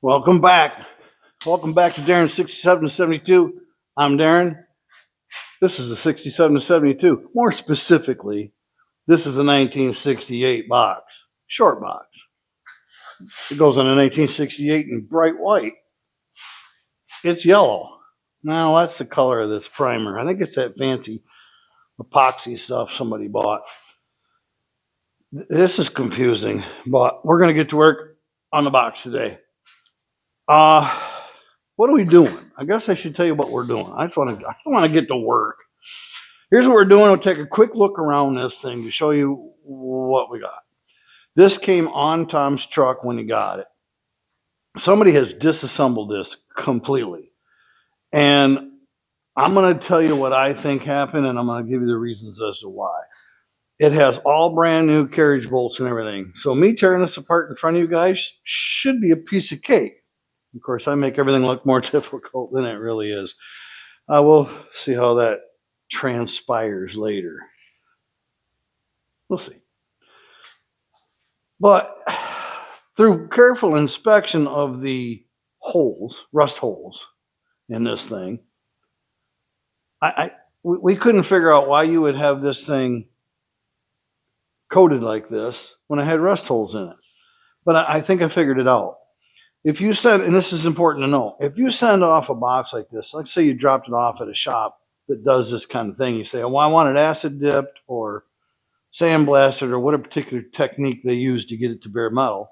Welcome back. Welcome back to Darren's 67 to 72. I'm Darren. This is the 67 to 72. More specifically, this is a 1968 box, short box. It goes on a 1968 in bright white. It's yellow. Now, that's the color of this primer. I think it's that fancy epoxy stuff somebody bought. This is confusing, but we're going to get to work on the box today. What are we doing? I guess I should tell you what we're doing. I want to get to work. Here's what we're doing. We'll take a quick look around this thing to show you what we got. This came on Tom's truck when he got it. Somebody has disassembled this completely. And I'm going to tell you what I think happened, and I'm going to give you the reasons as to why. It has all brand new carriage bolts and everything. So me tearing this apart in front of you guys should be a piece of cake. Of course, I make everything look more difficult than it really is. We'll see how that transpires later. We'll see. But through careful inspection of the holes, rust holes in this thing, we couldn't figure out why you would have this thing coated like this when it had rust holes in it. But I think I figured it out. If you send, and this is important to know, if you send off a box like this, let's say you dropped it off at a shop that does this kind of thing, you say, well, I want it acid dipped or sandblasted or what a particular technique they use to get it to bare metal.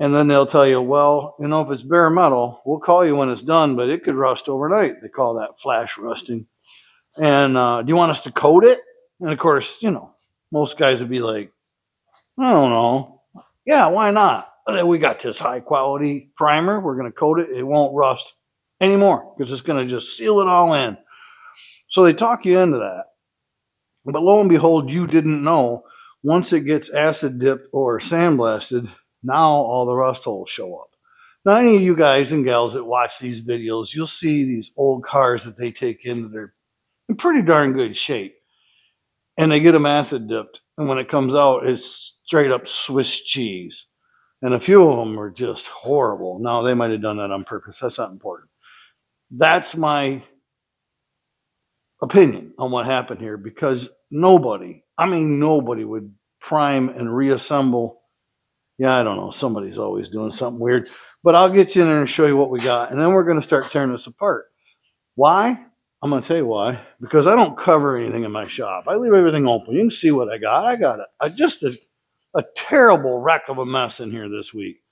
And then they'll tell you, well, you know, if it's bare metal, we'll call you when it's done, but it could rust overnight. They call that flash rusting. And do you want us to coat it? And of course, you know, most guys would be like, I don't know. Yeah, why not? We got this high quality primer. We're going to coat it. It won't rust anymore because it's going to just seal it all in. So they talk you into that. But lo and behold, you didn't know. Once it gets acid dipped or sandblasted, now all the rust holes show up. Now, any of you guys and gals that watch these videos, you'll see these old cars that they take in that are in pretty darn good shape. And they get them acid dipped. And when it comes out, it's straight up Swiss cheese. And a few of them are just horrible. Now, they might have done that on purpose. That's not important. That's my opinion on what happened here because nobody would prime and reassemble. Yeah, I don't know. Somebody's always doing something weird. But I'll get you in there and show you what we got. And then we're going to start tearing this apart. Why? I'm going to tell you why. Because I don't cover anything in my shop. I leave everything open. You can see what I got. I got just a terrible wreck of a mess in here this week.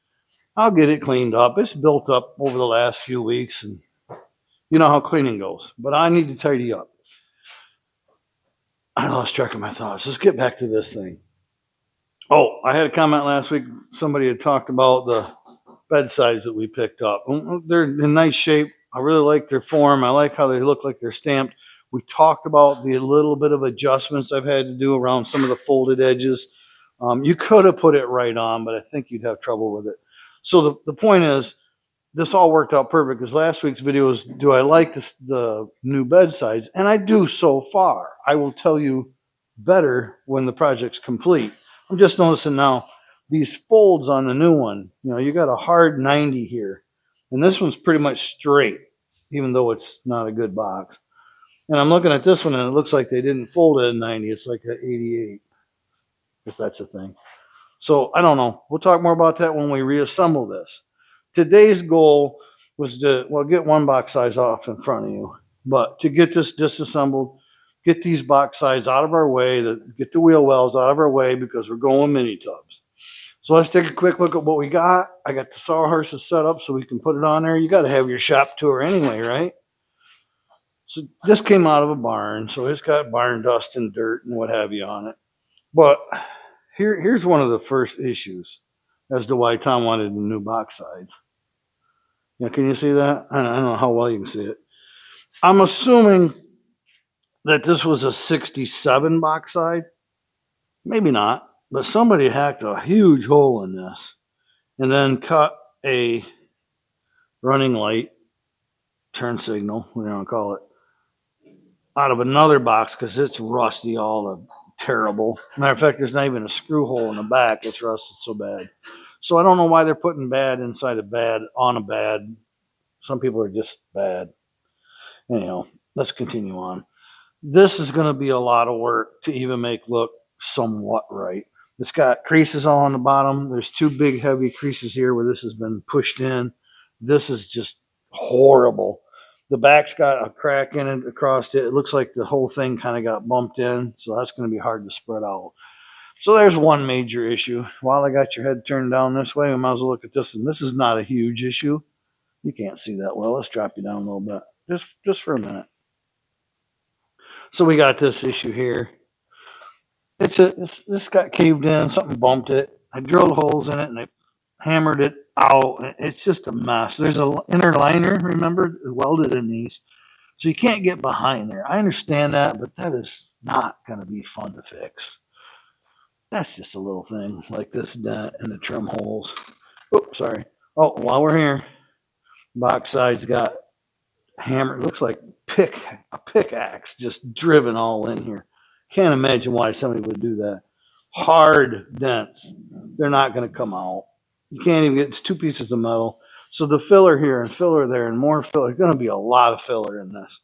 I'll get it cleaned up. It's built up over the last few weeks, and you know how cleaning goes. But I need to tidy up. I lost track of my thoughts. Let's get back to this thing. Oh, I had a comment last week. Somebody had talked about the bedsides that we picked up. They're in nice shape. I really like their form. I like how they look like they're stamped. We talked about the little bit of adjustments I've had to do around some of the folded edges. You could have put it right on, but I think you'd have trouble with it. So the point is, this all worked out perfect because last week's video was, do I like the new bedsides? And I do so far. I will tell you better when the project's complete. I'm just noticing now, these folds on the new one, you know, you got a hard 90 here. And this one's pretty much straight, even though it's not a good box. And I'm looking at this one, and it looks like they didn't fold it at 90. It's like an 88, if that's a thing. So I don't know. We'll talk more about that when we reassemble this. Today's goal was to, well, get one box size off in front of you. But to get this disassembled, get these box sides out of our way, get the wheel wells out of our way because we're going mini tubs. So let's take a quick look at what we got. I got the sawhorses set up so we can put it on there. You got to have your shop tour anyway, right? So this came out of a barn, so it's got barn dust and dirt and what have you on it. But here's one of the first issues as to why Tom wanted the new box sides. Yeah, can you see that? I don't know how well you can see it. I'm assuming that this was a 67 box side. Maybe not, but somebody hacked a huge hole in this and then cut a running light, turn signal, what do you want to call it, out of another box because it's rusty, all terrible. Matter of fact, there's not even a screw hole in the back. It's rusted so bad. So I don't know why they're putting bad inside of bad on a bad. Some people are just bad. Anyhow, let's continue on. This is going to be a lot of work to even make look somewhat right. It's got creases all on the bottom. There's two big heavy creases here where this has been pushed in. This is just horrible. The back's got a crack in it across it. It looks like the whole thing kind of got bumped in, so that's going to be hard to spread out. So there's one major issue. While I got your head turned down this way, we might as well look at this. And this is not a huge issue. You can't see that well. Let's drop you down a little bit, just for a minute. So we got this issue here. This got caved in. Something bumped it. I drilled holes in it and I hammered it out. It's just a mess. There's an inner liner, remember, welded in these. So you can't get behind there. I understand that, but that is not going to be fun to fix. That's just a little thing like this dent and the trim holes. Oh, sorry. Oh, while we're here, box side's got hammered. Looks like a pickaxe just driven all in here. Can't imagine why somebody would do that. Hard dents. They're not going to come out. You can't even get, it's two pieces of metal. So the filler here and filler there and more filler. There's going to be a lot of filler in this.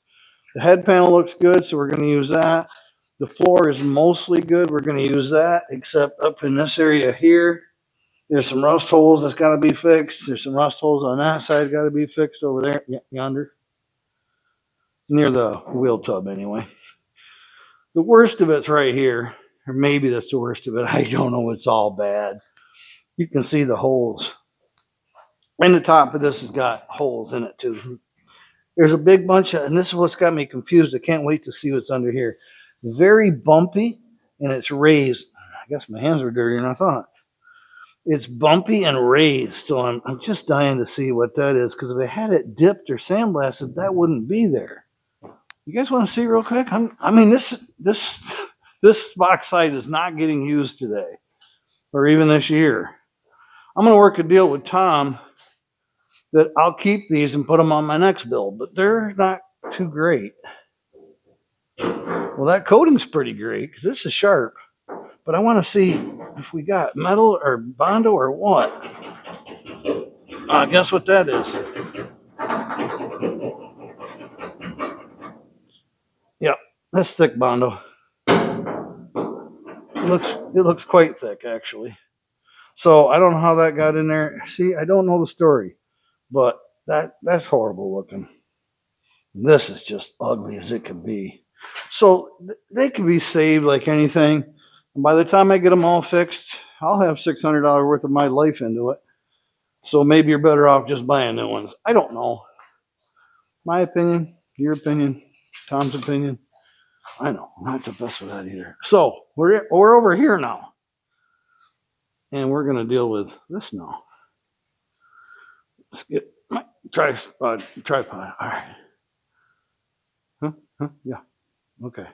The head panel looks good, so we're going to use that. The floor is mostly good. We're going to use that, except up in this area here, there's some rust holes that's got to be fixed. There's some rust holes on that side got to be fixed over there, yonder, near the wheel tub anyway. The worst of it's right here, or maybe that's the worst of it. I don't know. It's all bad. You can see the holes. And the top of this has got holes in it too. There's a big bunch of, and this is what's got me confused. I can't wait to see what's under here. Very bumpy, and it's raised. I guess my hands were dirtier than I thought. It's bumpy and raised, so I'm just dying to see what that is, because if I had it dipped or sandblasted, that wouldn't be there. You guys want to see real quick? I mean, this box side is not getting used today, or even this year. I'm going to work a deal with Tom that I'll keep these and put them on my next build, but they're not too great. Well, that coating's pretty great because this is sharp, but I want to see if we got metal or Bondo or what. Guess what that is? Yep, that's thick Bondo. It looks quite thick, actually. So I don't know how that got in there. See, I don't know the story, but that's horrible looking. This is just ugly as it can be. So they can be saved like anything. And by the time I get them all fixed, I'll have $600 worth of my life into it. So maybe you're better off just buying new ones. I don't know. My opinion, your opinion, Tom's opinion. I know, I'm not the best with that either. So we're over here now. And we're going to deal with this now. Let's get my tripod. All right. Huh? Yeah. Okay.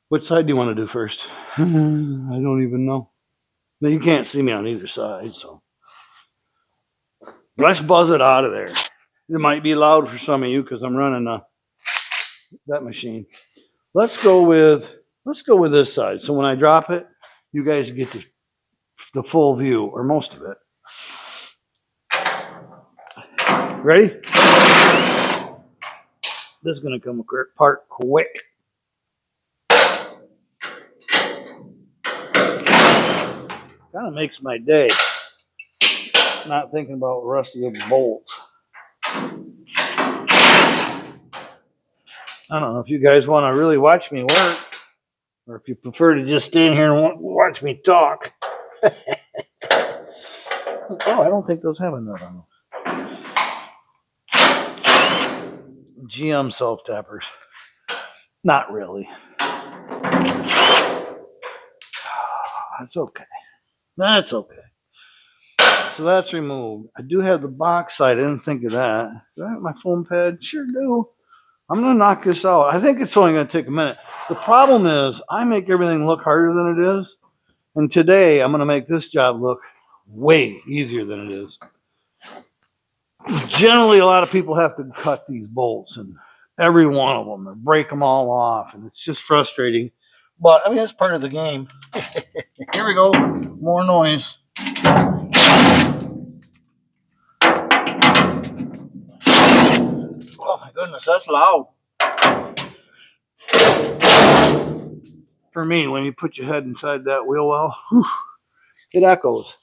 Which side do you want to do first? I don't even know. Now, you can't see me on either side, so let's buzz it out of there. It might be loud for some of you because I'm running that machine. Let's go with this side. So when I drop it, you guys get the full view or most of it. Ready? This is going to come apart quick. Kind of makes my day. Not thinking about rusty bolts. I don't know if you guys want to really watch me work, or if you prefer to just stand here and watch me talk. Oh, I don't think those have a nut on them. GM self-tappers. Not really. That's okay. That's okay. So that's removed. I do have the box side. I didn't think of that. Do I have my foam pad? Sure do. I'm going to knock this out. I think it's only going to take a minute. The problem is I make everything look harder than it is. And today I'm going to make this job look way easier than it is. Generally, a lot of people have to cut these bolts, and every one of them, or break them all off. And it's just frustrating. But, I mean, that's part of the game. Here we go. More noise. Oh my goodness, that's loud. For me, when you put your head inside that wheel well, it echoes.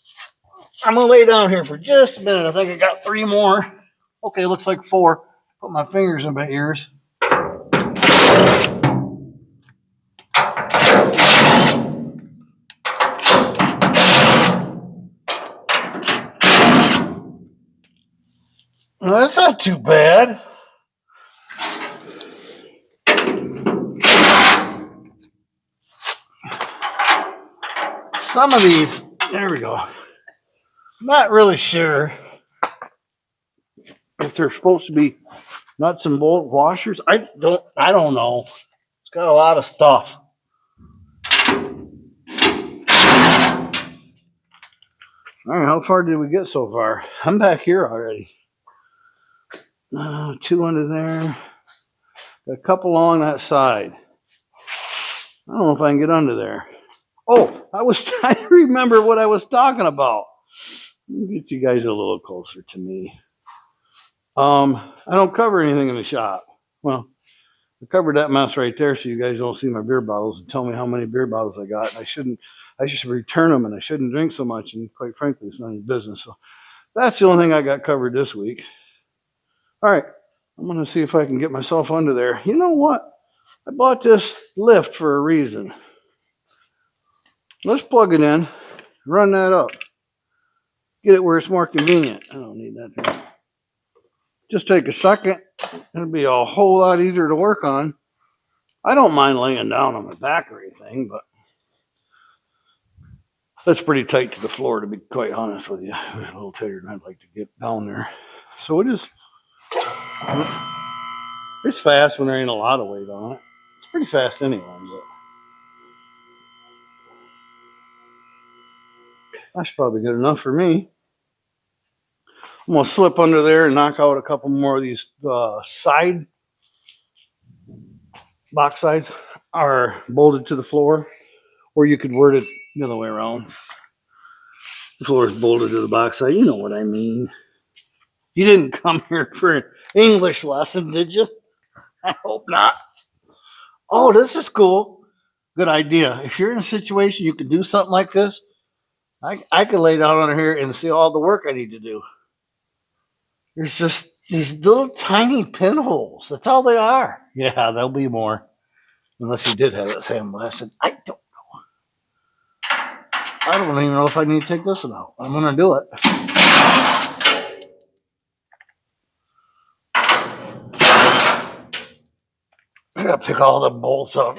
I'm gonna lay down here for just a minute. I think I got 3 more. Okay, looks like 4. Put my fingers in my ears. Well, that's not too bad. Some of these, there we go. I'm not really sure if they're supposed to be nuts and bolt washers. I don't know. It's got a lot of stuff. All right, how far did we get so far? I'm back here already. 2 under there. Got a couple along that side. I don't know if I can get under there. Oh, I was trying to remember what I was talking about. Let me get you guys a little closer to me. I don't cover anything in the shop. Well, I covered that mess right there so you guys don't see my beer bottles and tell me how many beer bottles I got. I should return them, and I shouldn't drink so much, and quite frankly, it's none of your business. So that's the only thing I got covered this week. All right, I'm going to see if I can get myself under there. You know what? I bought this lift for a reason. Let's plug it in, run that up. Get it where it's more convenient. I don't need that thing. Just take a second. It'll be a whole lot easier to work on. I don't mind laying down on my back or anything, but that's pretty tight to the floor, to be quite honest with you. A little tighter than I'd like to get down there. So it's fast when there ain't a lot of weight on it. It's pretty fast anyway, but that's probably good enough for me. I'm going to slip under there and knock out a couple more of these side box sides are bolted to the floor, or you could word it the other way around. The floor is bolted to the box side. You know what I mean. You didn't come here for an English lesson, did you? I hope not. Oh, this is cool. Good idea. If you're in a situation you can do something like this, I could lay down under here and see all the work I need to do. There's just these little tiny pinholes. That's all they are. Yeah, there'll be more. Unless he did have that sandblasted. I don't even know if I need to take this one out. I'm going to do it. I got to pick all the bolts up.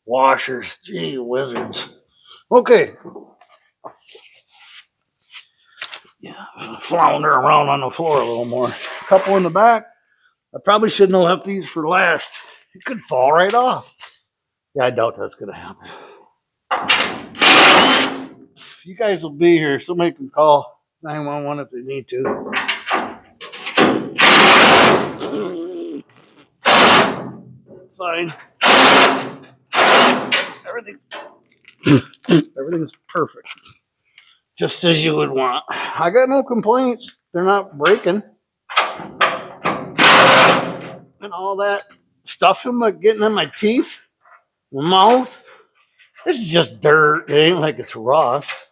Washers. Gee wizards. Okay. Yeah, flounder around on the floor a little more. A couple in the back. I probably shouldn't have left these for last. It could fall right off. Yeah, I doubt that's going to happen. You guys will be here. Somebody can call 911 if they need to. It's fine. Everything's perfect. Just as you would want. I got no complaints. They're not breaking. And all that stuff getting in my teeth, my mouth. It's just dirt. It ain't like it's rust.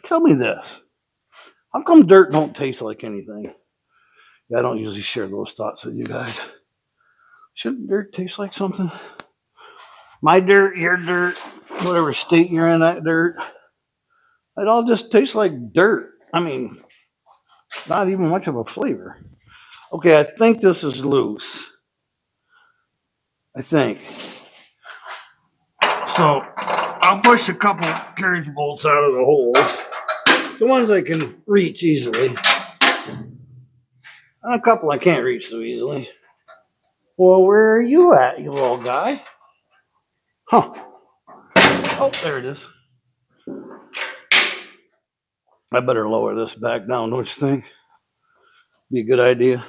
Tell me this. How come dirt don't taste like anything? I don't usually share those thoughts with you guys. Shouldn't dirt taste like something? My dirt, your dirt, whatever state you're in, that dirt. It all just tastes like dirt. I mean, not even much of a flavor. Okay, I think this is loose. I think. So I'll push a couple carriage bolts out of the holes. The ones I can reach easily. And a couple I can't reach so easily. Well, where are you at, you little guy? Huh. Oh, there it is. I better lower this back down, don't you think? Be a good idea.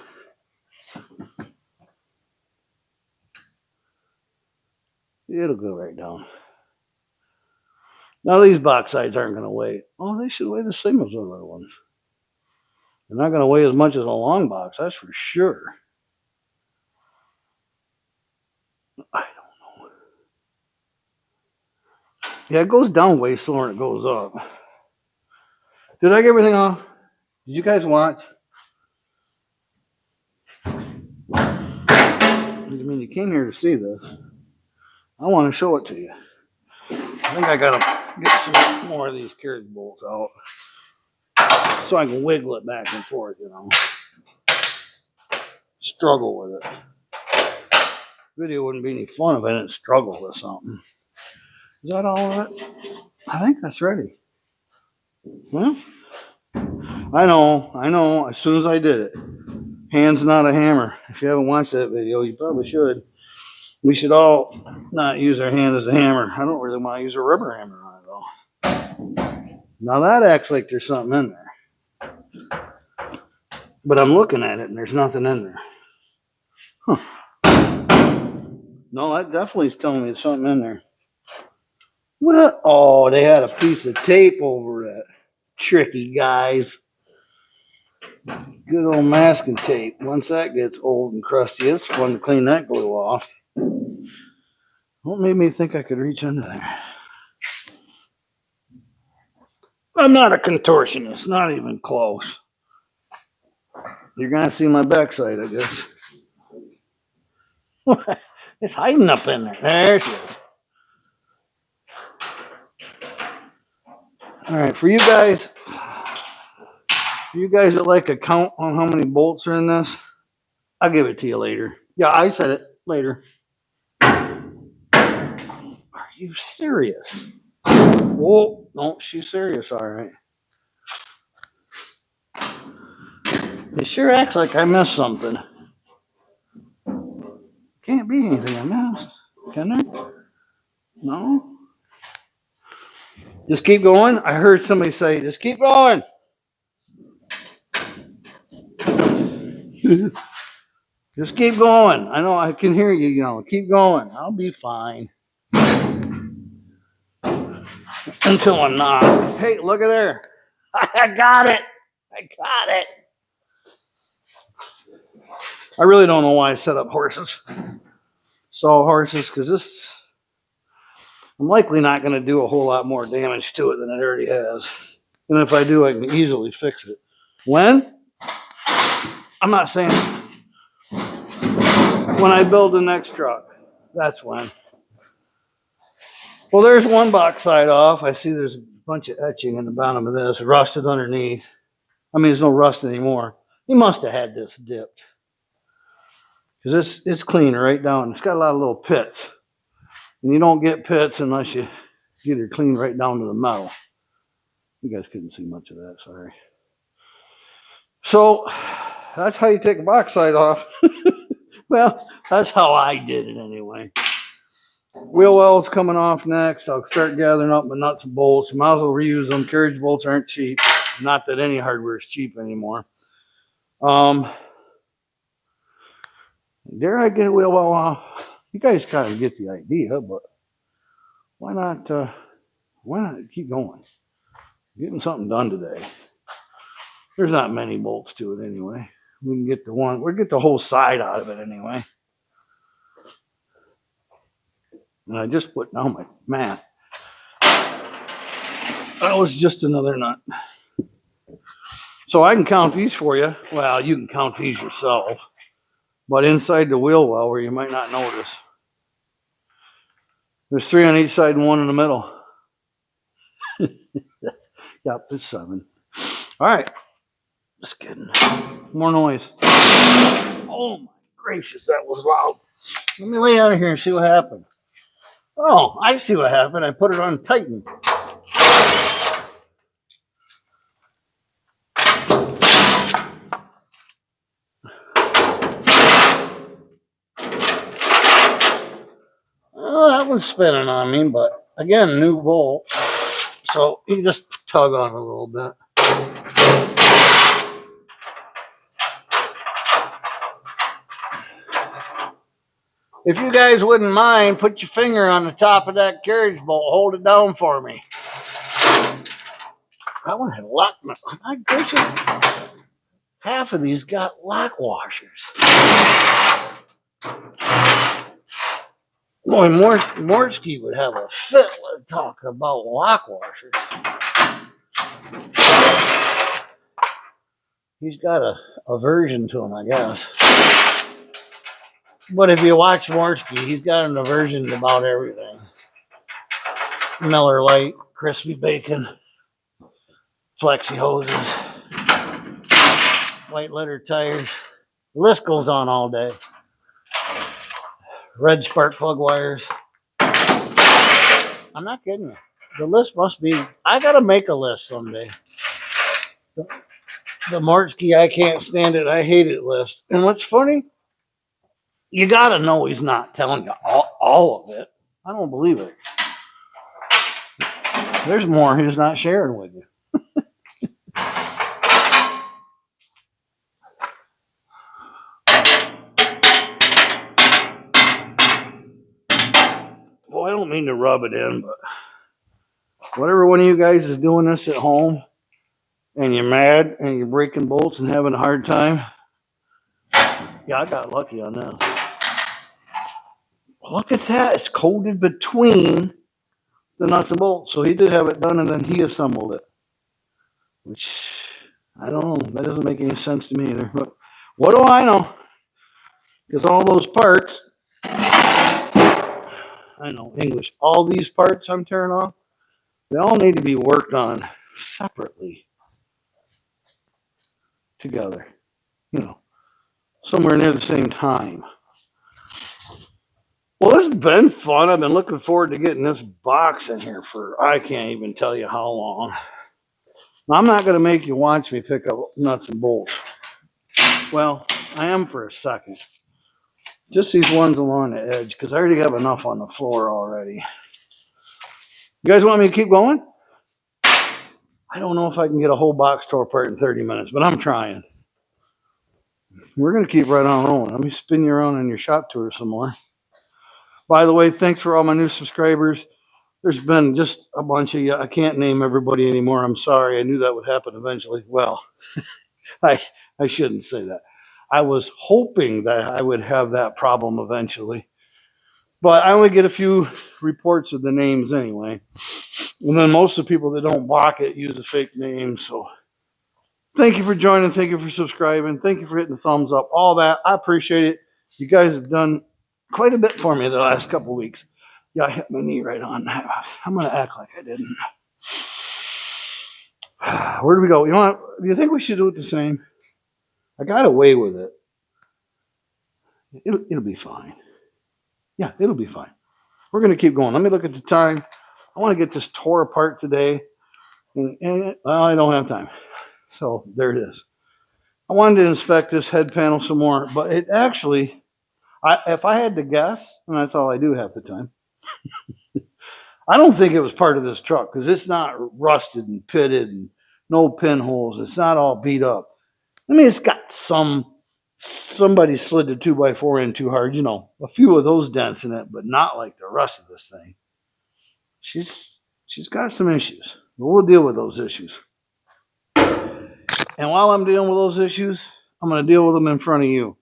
It'll go right down. Now these box sides aren't going to weigh. Oh, they should weigh the same as the other ones. They're not going to weigh as much as a long box, that's for sure. I don't know. Yeah, it goes down way slower than it goes up. Did I get everything off? Did you guys watch? I mean, you came here to see this. I want to show it to you. I think I got to get some more of these carriage bolts out so I can wiggle it back and forth, you know. Struggle with it. Video wouldn't be any fun if I didn't struggle with something. Is that all of it? I think that's ready. Well, I know. As soon as I did it. Hand's not a hammer. If you haven't watched that video, you probably should. We should all not use our hand as a hammer. I don't really want to use a rubber hammer on it, though. Now that acts like there's something in there. But I'm looking at it and there's nothing in there. Huh. No, that definitely is telling me there's something in there. What? Oh, they had a piece of tape over that. Tricky guys. Good old masking tape. Once that gets old and crusty, it's fun to clean that glue off. What made me think I could reach under there? I'm not a contortionist, not even close. You're going to see my backside, I guess. It's hiding up in there. There she is. All right, for you guys that like a count on how many bolts are in this, I'll give it to you later. Yeah, I said it later. Are you serious? Whoa, no, she's serious, all right. It sure acts like I missed something. Can't be anything I missed, can there? No? Just keep going? I heard somebody say, just keep going. Just keep going. I know I can hear you yelling. Keep going. I'll be fine. Until I'm not. Hey, look at there. I got it. I got it. I really don't know why I set up horses. Saw horses, because this, I'm likely not going to do a whole lot more damage to it than it already has. And if I do, I can easily fix it. When? I'm not saying when I build the next truck. That's when. Well, there's one box side off. I see there's a bunch of etching in the bottom of this, rusted underneath. I mean, there's no rust anymore. He must have had this dipped. Because it's clean right down. It's got a lot of little pits. And you don't get pits unless you get it clean right down to the metal. You guys couldn't see much of that, sorry. So, that's how you take a box side off. Well, that's how I did it anyway. Wheel wells coming off next. I'll start gathering up my nuts and bolts. Might as well reuse them. Carriage bolts aren't cheap. Not that any hardware is cheap anymore. Dare I get a wheel well off? You guys kind of get the idea, but why not keep going? Getting something done today. There's not many bolts to it anyway. We can get we'll get the whole side out of it anyway. And I just put down my mat. That was just another nut. So I can count these for you. Well, you can count these yourself. But inside the wheel well where you might not notice, there's 3 on each side and 1 in the middle. Yep, it's 7. All right. Just kidding. More noise. Oh my gracious, that was loud. Let me lay out of here and see what happened. Oh, I see what happened. I put it on Titan. Oh, that one's spinning on me, but again, new bolt. So you just tug on it a little bit. If you guys wouldn't mind, put your finger on the top of that carriage bolt. Hold it down for me. That one had lock. My gracious. Half of these got lock washers. Boy, Morsky would have a fit with talking about lock washers. He's got a aversion to them, I guess. But if you watch Morsky, he's got an aversion to about everything. Miller Lite, crispy bacon, flexi hoses, white letter tires. The list goes on all day. Red spark plug wires. I'm not kidding you. The list must be, I got to make a list someday. The Morsky, I can't stand it, I hate it list. And what's funny, you got to know he's not telling you all of it. I don't believe it. There's more he's not sharing with you. Well, I don't mean to rub it in, but whatever one of you guys is doing this at home and you're mad and you're breaking bolts and having a hard time, yeah, I got lucky on this. Look at that. It's coated between the nuts and bolts. So he did have it done and then he assembled it. Which, I don't know. That doesn't make any sense to me either. But what do I know? Because all those parts, I know English, all these parts I'm tearing off, they all need to be worked on separately together. You know, somewhere near the same time. Well, this has been fun. I've been looking forward to getting this box in here for, I can't even tell you how long. I'm not going to make you watch me pick up nuts and bolts. Well, I am for a second. Just these ones along the edge, because I already have enough on the floor already. You guys want me to keep going? I don't know if I can get a whole box tore apart in 30 minutes, but I'm trying. We're going to keep right on rolling. Let me spin you around in your shop tour some more. By the way, thanks for all my new subscribers. There's been just a bunch of you. I can't name everybody anymore. I'm sorry. I knew that would happen eventually. Well, I shouldn't say that. I was hoping that I would have that problem eventually. But I only get a few reports of the names anyway. And then most of the people that don't block it use a fake name. So thank you for joining. Thank you for subscribing. Thank you for hitting the thumbs up. All that. I appreciate it. You guys have done quite a bit for me the last couple of weeks. Yeah, I hit my knee right on. I'm going to act like I didn't. Where do we go? Do you think we should do it the same? I got away with it. It'll be fine. Yeah, it'll be fine. We're going to keep going. Let me look at the time. I want to get this tore apart today. Well, I don't have time. So there it is. I wanted to inspect this head panel some more, but it actually, if I had to guess, and that's all I do half the time, I don't think it was part of this truck because it's not rusted and pitted and no pinholes. It's not all beat up. I mean, it's got somebody slid the 2x4 in too hard, a few of those dents in it, but not like the rest of this thing. She's got some issues, but we'll deal with those issues. And while I'm dealing with those issues, I'm going to deal with them in front of you.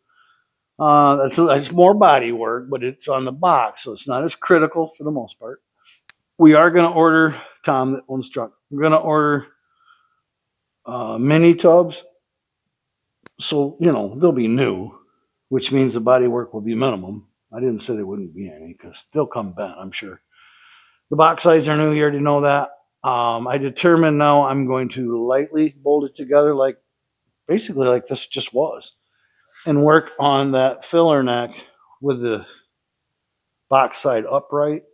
That's more body work, but it's on the box, so it's not as critical for the most part. We are going to order, Tom that owns the truck, we're going to order mini tubs. So, they'll be new, which means the body work will be minimum. I didn't say there wouldn't be any because they'll come bent, I'm sure. The box sides are new. You already know that. I determined now I'm going to lightly bolt it together basically like this just was and work on that filler neck with the box side upright.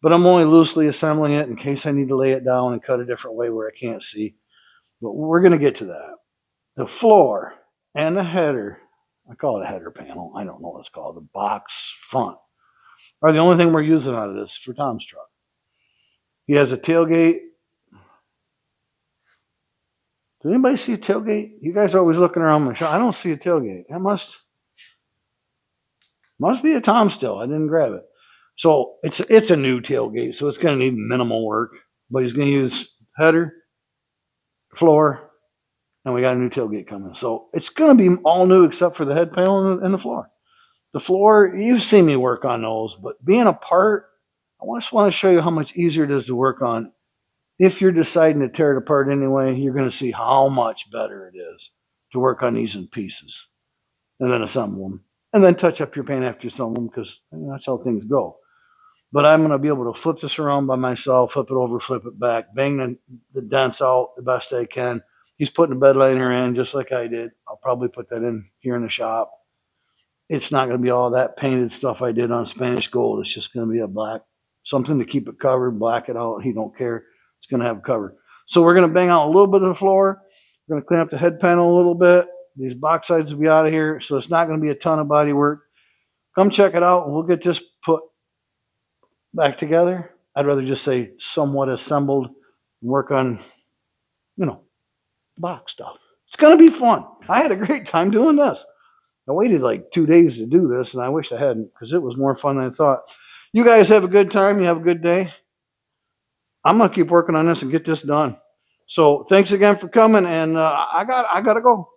But I'm only loosely assembling it in case I need to lay it down and cut a different way where I can't see. But we're going to get to that. The floor and the header, I call it a header panel. I don't know what it's called. The box front are the only thing we're using out of this for Tom's truck. He has a tailgate. Did anybody see a tailgate? You guys are always looking around my shop. I don't see a tailgate. Must be a Tom still. I didn't grab it. So it's a new tailgate, so it's going to need minimal work. But he's going to use header, floor, and we got a new tailgate coming. So it's going to be all new except for the head panel and the floor. The floor, you've seen me work on those, but being apart, I just want to show you how much easier it is to work on. If you're deciding to tear it apart anyway, you're going to see how much better it is to work on these in pieces and then assemble them. And then touch up your paint after you assemble them because that's how things go. But I'm going to be able to flip this around by myself, flip it over, flip it back, bang the dents out the best I can. He's putting a bed liner in just like I did. I'll probably put that in here in the shop. It's not going to be all that painted stuff I did on Spanish gold. It's just going to be a black, something to keep it covered, black it out. He don't care. It's going to have cover. So we're going to bang out a little bit of the floor. We're going to clean up the head panel a little bit. These box sides will be out of here. So it's not going to be a ton of body work. Come check it out and we'll get this put back together. I'd rather just say somewhat assembled and work on, the box stuff. It's going to be fun. I had a great time doing this. I waited like 2 days to do this, and I wish I hadn't because it was more fun than I thought. You guys have a good time. You have a good day. I'm going to keep working on this and get this done. So thanks again for coming, and I got to go.